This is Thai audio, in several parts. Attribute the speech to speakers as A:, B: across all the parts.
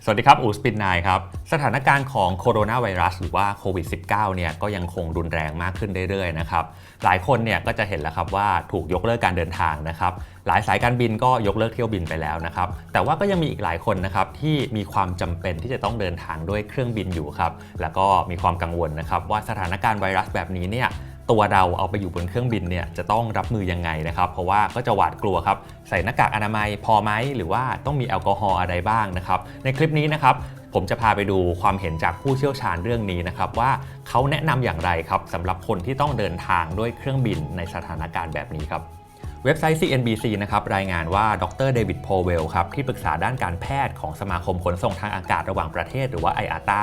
A: สวัสดีครับอูสปินนายครับสถานการณ์ของโคโรนาไวรัสหรือว่าโควิด -19 เนี่ยก็ยังคงรุนแรงมากขึ้นเรื่อยๆนะครับหลายคนเนี่ยก็จะเห็นแล้วครับว่าถูกยกเลิกการเดินทางนะครับหลายสายการบินก็ยกเลิกเที่ยวบินไปแล้วนะครับแต่ว่าก็ยังมีอีกหลายคนนะครับที่มีความจำเป็นที่จะต้องเดินทางด้วยเครื่องบินอยู่ครับแล้วก็มีความกังวลนะครับว่าสถานการณ์ไวรัสแบบนี้เนี่ยตัวเราเอาไปอยู่บนเครื่องบินเนี่ยจะต้องรับมือยังไงนะครับเพราะว่าก็จะหวาดกลัวครับใส่หน้ากากอนามัยพอไหมหรือว่าต้องมีแอลกอฮอล์อะไรบ้างนะครับในคลิปนี้นะครับผมจะพาไปดูความเห็นจากผู้เชี่ยวชาญเรื่องนี้นะครับว่าเขาแนะนำอย่างไรครับสำหรับคนที่ต้องเดินทางด้วยเครื่องบินในสถานการณ์แบบนี้ครับเว็บไซต์ CNBC นะครับรายงานว่าดรเดวิดโพเวลครับที่ปรึกษาด้านการแพทย์ของสมาคมขนส่งทางอากาศระหว่างประเทศหรือว่า IATA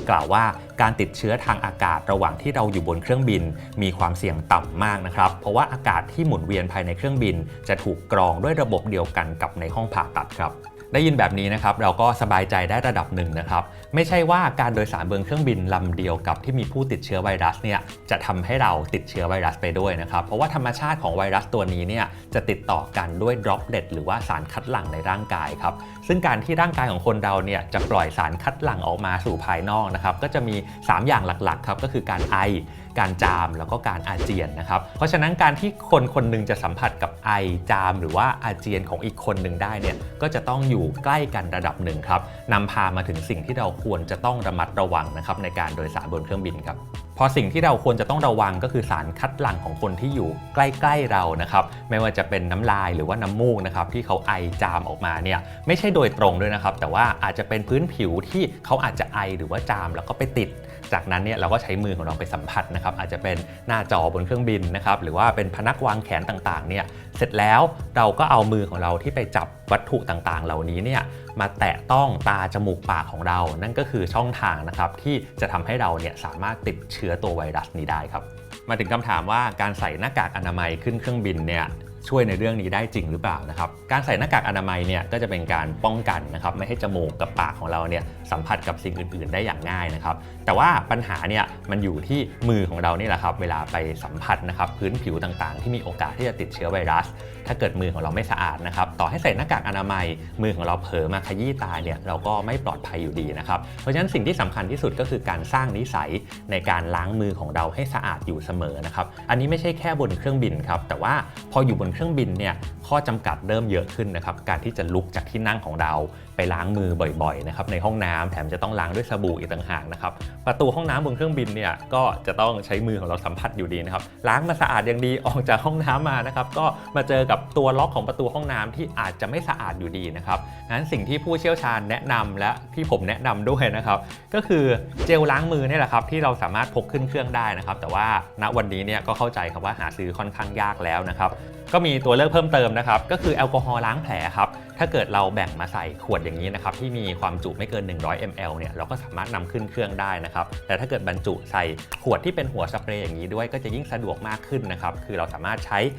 A: กล่าวว่าการติดเชื้อทางอากาศระหว่างที่เราอยู่บนเครื่องบินมีความเสี่ยงต่ำมากนะครับเพราะว่าอากาศที่หมุนเวียนภายในเครื่องบินจะถูกกรองด้วยระบบเดียวกันกับในห้องผ่าตัดครับได้ยินแบบนี้นะครับเราก็สบายใจได้ระดับหนึ่งนะครับไม่ใช่ว่าการโดยสารบนเครื่องบินลำเดียวกับที่มีผู้ติดเชื้อไวรัสเนี่ยจะทำให้เราติดเชื้อไวรัสไปด้วยนะครับเพราะว่าธรรมชาติของไวรัสตัวนี้เนี่ยจะติดต่อกันด้วย droplet หรือว่าสารคัดหลั่งในร่างกายครับซึ่งการที่ร่างกายของคนเราเนี่ยจะปล่อยสารคัดหลั่งออกมาสู่ภายนอกนะครับก็จะมี3อย่างหลักๆครับก็คือการไอการจามแล้วก็การอาเจียนนะครับเพราะฉะนั้นการที่คนคนนึงจะสัมผัสกับไอจามหรือว่าอาเจียนของอีกคนหนึ่งได้เนี่ยก็จะต้องอยู่ใกล้กันระดับหนึ่งครับนำพามาถึงสิ่งที่เราควรจะต้องระมัดระวังนะครับในการโดยสารบนเครื่องบินครับพอสิ่งที่เราควรจะต้องระวังก็คือสารคัดหลั่งของคนที่อยู่ใกล้ๆเรานะครับไม่ว่าจะเป็นน้ำลายหรือว่าน้ำมูกนะครับที่เขาไอจามออกมาเนี่ยไม่ใช่โดยตรงด้วยนะครับแต่ว่าอาจจะเป็นพื้นผิวที่เขาอาจจะไอหรือว่าจามแล้วก็ไปติดจากนั้นเนี่ยเราก็ใช้มือของเราไปสัมผัสนะครับอาจจะเป็นหน้าจอบนเครื่องบินนะครับหรือว่าเป็นพนักวางแขนต่างๆเนี่ยเสร็จแล้วเราก็เอามือของเราที่ไปจับวัตถุต่างๆเหล่านี้เนี่ยมาแตะต้องตาจมูกปากของเรานั่นก็คือช่องทางนะครับที่จะทำให้เราเนี่ยสามารถติดเชื้อตัวไวรัสนี้ได้ครับมาถึงคำถามว่าการใส่หน้ากากอนามัยขึ้นเครื่องบินเนี่ยช่วยในเรื่องนี้ได้จริงหรือเปล่านะครับการใส่หน้ากากอนามัยเนี่ยก็จะเป็นการป้องกันนะครับไม่ให้จมูกกับปากของเราเนี่ยสัมผัสกับสิ่งอื่นๆได้อย่างง่ายนะครับแต่ว่าปัญหาเนี่ยมันอยู่ที่มือของเรานี่แหละครับเวลาไปสัมผัสนะครับพื้นผิวต่างๆที่มีโอกาสที่จะติดเชื้อไวรัสถ้าเกิดมือของเราไม่สะอาดนะครับต่อให้ใส่หน้ากากอนามัยมือของเราเผลอมาขยี้ตาเนี่ยเราก็ไม่ปลอดภัยอยู่ดีนะครับเพราะฉะนั้นสิ่งที่สำคัญที่สุดก็คือการสร้างนิสัยในการล้างมือของเราให้สะอาดอยู่เสมอนะครับอันนี้ไม่ใช่แค่บนเครื่องบินครับแต่ว่าพออยู่บนเครื่องบินเนี่ยข้อจำกัดเริ่มเยอะขึ้นนะครับการที่จะลุกจากที่นั่งของเราไปล้างมือบ่อยๆนะครับในห้องน้ำแถมจะต้องล้างด้วยสบู่อีกต่างหากนะครับประตูห้องน้ำบนเครื่องบินเนี่ยก็จะต้องใช้มือของเราสัมผัสอยู่ดีนะครับล้างมาสะอาดอย่างดีออกจากห้องน้ำมานะครับก็มาเจอกับตัวล็อกของประตูห้องน้ำที่อาจจะไม่สะอาดอยู่ดีนะครับงั้นสิ่งที่ผู้เชี่ยวชาญแนะนำและที่ผมแนะนำด้วยนะครับก็คือเจลล้างมือนี่แหละครับที่เราสามารถพกขึ้นเครื่องได้นะครับแต่ว่าณวันนี้เนี่ยก็เข้าใจครับว่าหาซื้อค่อนข้างยากแล้วนะครับก็มีตัวเลือกเพิ่มเติมนะครับก็คือแอลกอฮอล์ล้างแผลครับถ้าเกิดเราแบ่งมาใส่ขวดอย่างนี้นะครับที่มีความจุไม่เกิน100 ml เนี่ยเราก็สามารถนำขึ้นเครื่องได้นะครับแต่ถ้าเกิดบรรจุใส่ขวดที่เป็นหัวสเปรย์อย่างนี้ด้วยก็จะยิ่งสะดวกมากขึ้นนะครับคือเราสามารถใช้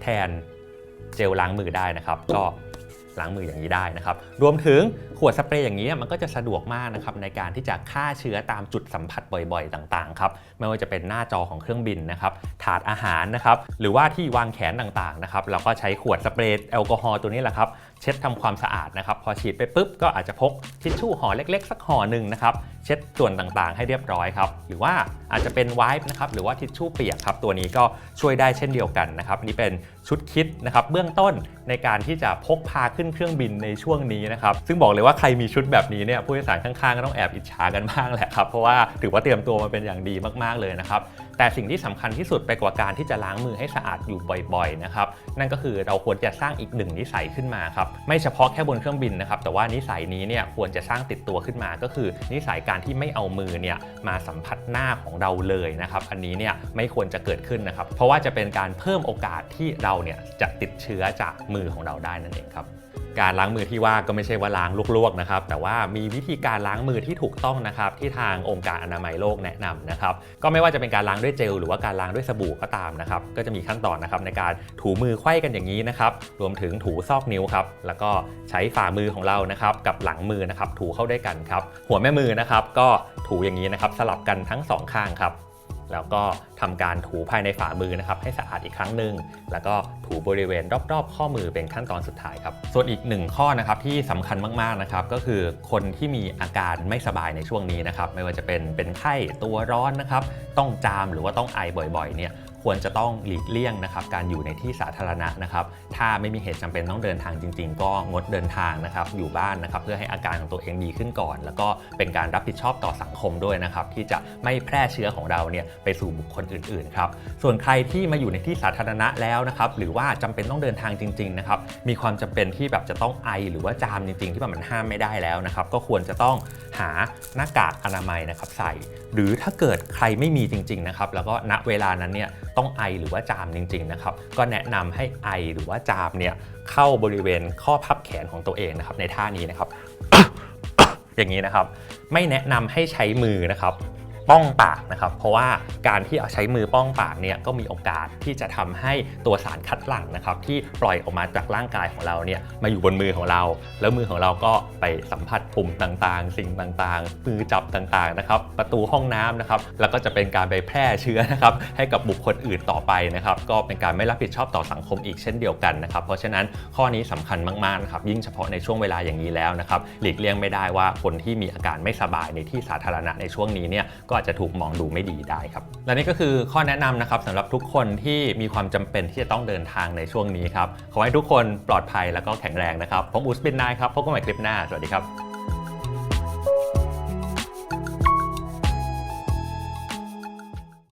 A: แทนเจลล้างมือได้นะครับก็ล้างมืออย่างนี้ได้นะครับรวมถึงขวดสเปรย์อย่างนี้มันก็จะสะดวกมากนะครับในการที่จะฆ่าเชื้อตามจุดสัมผัสบ่อยๆต่างๆครับไม่ว่าจะเป็นหน้าจอของเครื่องบินนะครับถาดอาหารนะครับหรือว่าที่วางแขนต่างๆนะครับเราก็ใช้ขวดสเปรย์แอลกอฮอล์ตัวนี้แหละครับเช็ดทำความสะอาดนะครับพอฉีดไปปุ๊บก็อาจจะพกทิชชู่ห่อเล็กๆสักห่อหนึ่งนะครับเช็ดส่วนต่างๆให้เรียบร้อยครับหรือว่าอาจจะเป็นไวป์นะครับหรือว่าทิชชู่เปียกครับตัวนี้ก็ช่วยได้เช่นเดียวกันนะครับนี่เป็นชุดคิดนะครับเบื้องต้นในการที่จะพกพาขึ้นเครื่องบินในช่วงนี้นะครับซึ่งบอกเลยว่าใครมีชุดแบบนี้เนี่ยผู้โดยสารข้างๆก็ต้องแอบอิจฉากันบ้างแหละครับเพราะว่าถือว่าเตรียมตัวมาเป็นอย่างดีมากๆเลยนะครับแต่สิ่งที่สำคัญที่สุดไปกว่าการที่จะล้างมือให้สะอาดอยู่บ่อยๆนะครับนั่นก็คือเราควรจะสร้างอีกหนึ่งนิสัยขึ้นมาครับไม่เฉพาะแค่บนเครื่องบินนะครับแต่ว่านิสัยนี้เนี่ยควรจะสร้างติดตัวขึ้นมาก็คือนิสัยการที่ไม่เอามือเนี่ยมาสัมผัสหน้าของเราเลยนะครับอันนี้เนี่ยไม่ควรจะเกิดขึ้นนะครับเพราะว่าจะเป็นการเพิ่มโอกาสที่เราเนี่ยจะติดเชื้อจากมือของเราได้นั่นเองครับการล้างมือที่ว่าก็ไม่ใช่ว่าล้างลวกๆนะครับแต่ว่ามีวิธีการล้างมือที่ถูกต้องนะครับที่ทางองค์การอนามัยโลกแนะนำนะครับก็ไม่ว่าจะเป็นการล้างด้วยเจลหรือว่าการล้างด้วยสบู่ก็ตามนะครับก็จะมีขั้นตอนนะครับในการถูมือไขว้กันอย่างนี้นะครับรวมถึงถูซอกนิ้วครับแล้วก็ใช้ฝ่ามือของเรานะครับกับหลังมือนะครับถูเข้าด้วยกันครับหัวแม่มือนะครับก็ถูอย่างนี้นะครับสลับกันทั้งสองข้างครับ แล้วก็ทำการถูภายในฝ่ามือนะครับให้สะอาดอีกครั้งหนึ่งแล้วก็ถูบริเวณรอบๆข้อมือเป็นขั้นตอนสุดท้ายครับส่วนอีก1ข้อนะครับที่สำคัญมากๆนะครับก็คือคนที่มีอาการไม่สบายในช่วงนี้นะครับไม่ว่าจะเป็นไข้ตัวร้อนนะครับต้องจามหรือว่าต้องไอบ่อยๆเนี่ยควรจะต้องหลีกเลี่ยงนะครับการอยู่ในที่สาธารณะนะครับถ้าไม่มีเหตุจำเป็นต้องเดินทางจริงๆก็งดเดินทางนะครับอยู่บ้านนะครับเพื่อให้อาการของตัวเองดีขึ้นก่อนแล้วก็เป็นการรับผิดชอบต่อสังคมด้วยนะครับที่จะไม่แพร่เชื้อของเราเนี่ยไปสู่บุคคลอื่นๆครับส่วนใครที่มาอยู่ในที่สาธารณะแล้วนะครับหรือว่าจำเป็นต้องเดินทางจริงๆนะครับมีความจำเป็นที่แบบจะต้องไอหรือว่าจามจริงๆที่มันห้ามไม่ได้แล้วนะครับก็ควรจะต้องหาหน้ากากอนามัยนะครับใส่หรือถ้าเกิดใครไม่มีจริงๆนะครับแล้วก็ณเวลานั้นเนี่ยต้องไอหรือว่าจามจริงๆนะครับก็แนะนำให้ไอหรือว่าจามเนี่ยเข้าบริเวณข้อพับแขนของตัวเองนะครับในท่านี้นะครับ อย่างนี้นะครับไม่แนะนำให้ใช้มือนะครับป้องปากนะครับเพราะว่าการที่ใช้มือป้องปากเนี่ยก็มีโอกาสที่จะทำให้ตัวสารคัดหลั่งนะครับที่ปล่อยออกมาจากร่างกายของเราเนี่ยมาอยู่บนมือของเราแล้วมือของเราก็ไปสัมผัสปุ่มต่างๆสิ่งต่างๆมือจับต่างๆนะครับประตูห้องน้ำนะครับแล้วก็จะเป็นการไปแพร่เชื้อนะครับให้กับบุคคลอื่นต่อไปนะครับก็เป็นการไม่รับผิดชอบต่อสังคมอีกเช่นเดียวกันนะครับเพราะฉะนั้นข้อนี้สำคัญมากๆนะครับยิ่งเฉพาะในช่วงเวลาอย่างนี้แล้วนะครับหลีกเลี่ยงไม่ได้ว่าคนที่มีอาการไม่สบายในที่สาธารณะในช่วงนี้เนี่ยก็อาจจะถูกมองดูไม่ดีได้ครับและนี่ก็คือข้อแนะนำนะครับสำหรับทุกคนที่มีความจำเป็นที่จะต้องเดินทางในช่วงนี้ครับขอให้ทุกคนปลอดภัยแล้วก็แข็งแรงนะครับผมอูสปินนายครับพบกันใหม่คลิปหน้าสวัสดีครับ